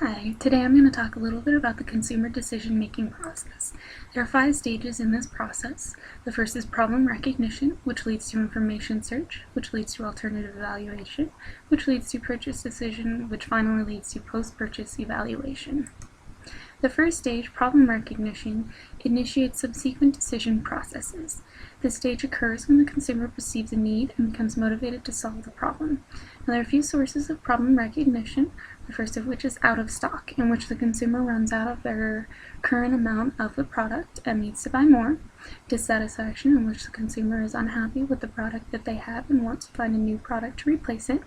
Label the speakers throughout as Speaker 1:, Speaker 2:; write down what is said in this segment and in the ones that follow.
Speaker 1: Hi, today I'm going to talk a little bit about the consumer decision-making process. There are 5 stages in this process. The first is problem recognition, which leads to information search, which leads to alternative evaluation, which leads to purchase decision, which finally leads to post-purchase evaluation. The first stage, problem recognition, initiates subsequent decision processes. This stage occurs when the consumer perceives a need and becomes motivated to solve the problem. Now, there are a few sources of problem recognition, the first of which is out of stock, in which the consumer runs out of their current amount of the product and needs to buy more. Dissatisfaction, in which the consumer is unhappy with the product that they have and wants to find a new product to replace it.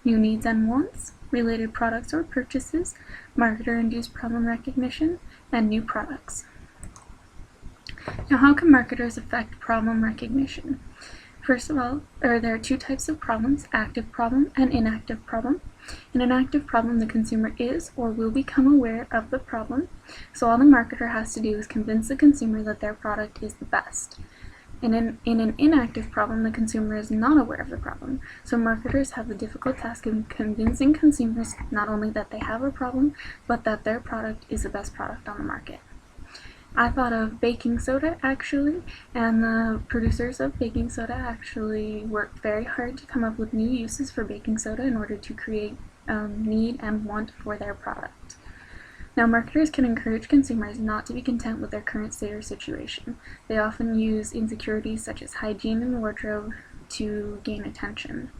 Speaker 1: New needs and wants, related products or purchases, marketer-induced problem recognition, and new products. Now, how can marketers affect problem recognition? First of all, there are 2 types of problems, active problem and inactive problem. In an active problem, the consumer is or will become aware of the problem, so all the marketer has to do is convince the consumer that their product is the best. In an inactive problem, the consumer is not aware of the problem, so marketers have the difficult task of convincing consumers not only that they have a problem, but that their product is the best product on the market. I thought of baking soda actually, and the producers of baking soda actually worked very hard to come up with new uses for baking soda in order to create need and want for their product. Now, marketers can encourage consumers not to be content with their current state or situation. They often use insecurities such as hygiene and wardrobe to gain attention.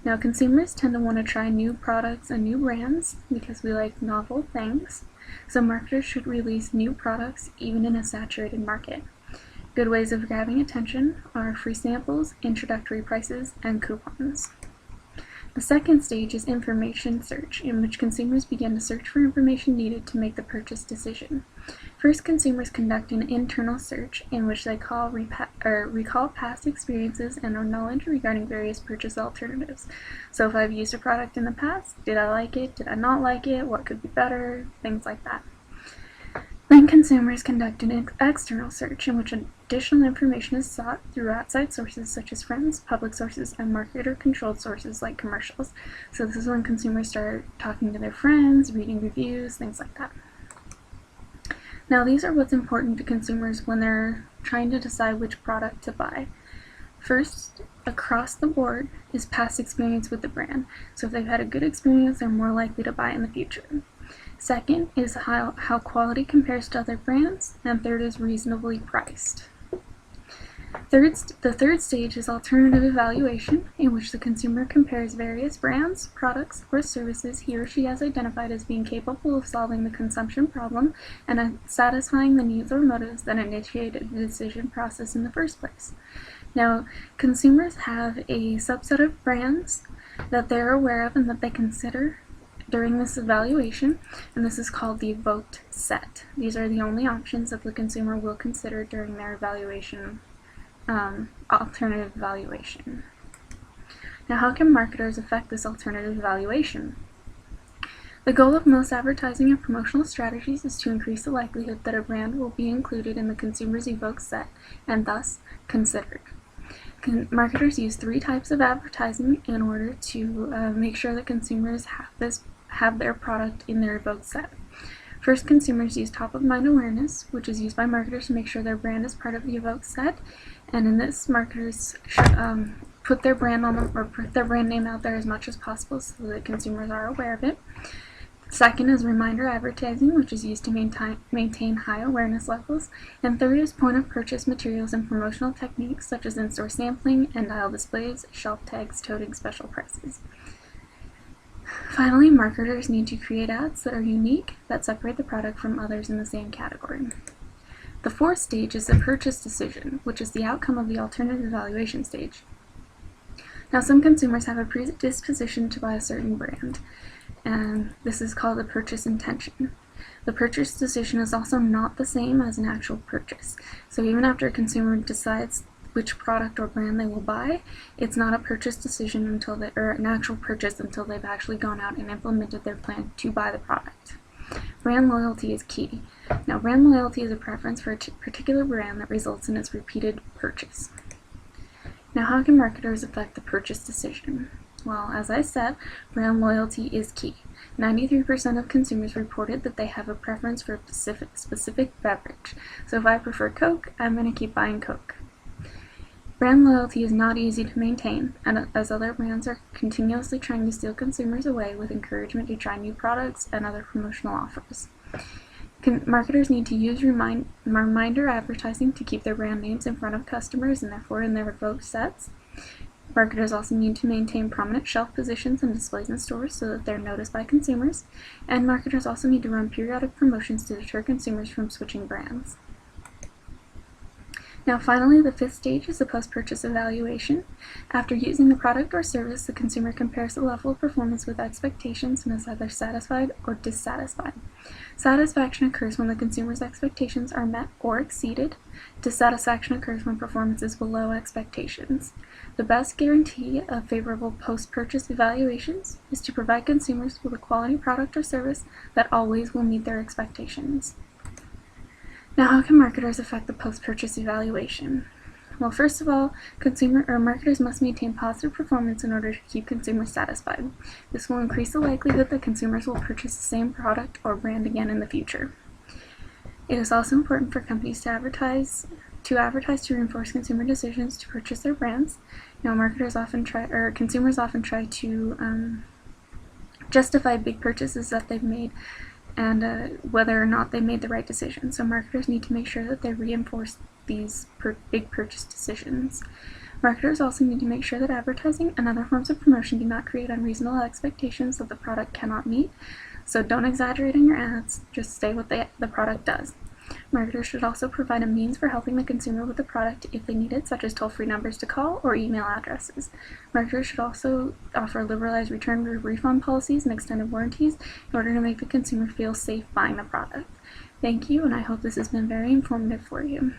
Speaker 1: Now, consumers tend to want to try new products and new brands because we like novel things, so marketers should release new products even in a saturated market. Good ways of grabbing attention are free samples, introductory prices, and coupons. The second stage is information search, in which consumers begin to search for information needed to make the purchase decision. First, consumers conduct an internal search in which they recall past experiences and or knowledge regarding various purchase alternatives. So if I've used a product in the past, did I like it? Did I not like it? What could be better? Things like that. Then consumers conduct an external search in which additional information is sought through outside sources such as friends, public sources, and marketer-controlled sources like commercials. So this is when consumers start talking to their friends, reading reviews, things like that. Now, these are what's important to consumers when they're trying to decide which product to buy. First, across the board, is past experience with the brand. So if they've had a good experience, they're more likely to buy in the future. Second is how quality compares to other brands, and third is reasonably priced. The third stage is alternative evaluation, in which the consumer compares various brands, products, or services he or she has identified as being capable of solving the consumption problem and satisfying the needs or motives that initiated the decision process in the first place. Now, consumers have a subset of brands that they're aware of and that they consider during this evaluation, and this is called the evoked set. These are the only options that the consumer will consider during their evaluation, alternative evaluation. Now, how can marketers affect this alternative evaluation? The goal of most advertising and promotional strategies is to increase the likelihood that a brand will be included in the consumer's evoked set and thus considered. Marketers use 3 types of advertising in order to make sure that consumers have their product in their evoked set. First, consumers use top-of-mind awareness, which is used by marketers to make sure their brand is part of the evoked set, and in this, marketers put their brand put their brand name out there as much as possible so that consumers are aware of it. Second is reminder advertising, which is used to maintain high awareness levels. And third is point-of-purchase materials and promotional techniques such as in-store sampling, end aisle displays, shelf tags, toting special prices. Finally, marketers need to create ads that are unique, that separate the product from others in the same category. The fourth stage is the purchase decision, which is the outcome of the alternative evaluation stage. Now, some consumers have a predisposition to buy a certain brand, and this is called a purchase intention. The purchase decision is also not the same as an actual purchase. So even after a consumer decides which product or brand they will buy, it's not a purchase decision or an actual purchase until they've actually gone out and implemented their plan to buy the product. Brand loyalty is key. Now, brand loyalty is a preference for a particular brand that results in its repeated purchase. Now, how can marketers affect the purchase decision? Well, as I said, brand loyalty is key. 93% of consumers reported that they have a preference for a specific beverage. So if I prefer Coke, I'm going to keep buying Coke. Brand loyalty is not easy to maintain, and as other brands are continuously trying to steal consumers away with encouragement to try new products and other promotional offers. Marketers need to use reminder advertising to keep their brand names in front of customers and therefore in their vote sets. Marketers also need to maintain prominent shelf positions and displays in stores so that they're noticed by consumers, and marketers also need to run periodic promotions to deter consumers from switching brands. Now finally, the fifth stage is the post-purchase evaluation. After using the product or service, the consumer compares the level of performance with expectations and is either satisfied or dissatisfied. Satisfaction occurs when the consumer's expectations are met or exceeded. Dissatisfaction occurs when performance is below expectations. The best guarantee of favorable post-purchase evaluations is to provide consumers with a quality product or service that always will meet their expectations. Now, how can marketers affect the post-purchase evaluation? Well, first of all, marketers must maintain positive performance in order to keep consumers satisfied. This will increase the likelihood that consumers will purchase the same product or brand again in the future. It is also important for companies to advertise to reinforce consumer decisions to purchase their brands. Now, consumers often try to justify big purchases that they've made and whether or not they made the right decision. So marketers need to make sure that they reinforce these big purchase decisions. Marketers also need to make sure that advertising and other forms of promotion do not create unreasonable expectations that the product cannot meet. So don't exaggerate in your ads, just say what the product does. Marketers should also provide a means for helping the consumer with the product if they need it, such as toll-free numbers to call or email addresses. Marketers should also offer liberalized return or refund policies and extended warranties in order to make the consumer feel safe buying the product. Thank you, and I hope this has been very informative for you.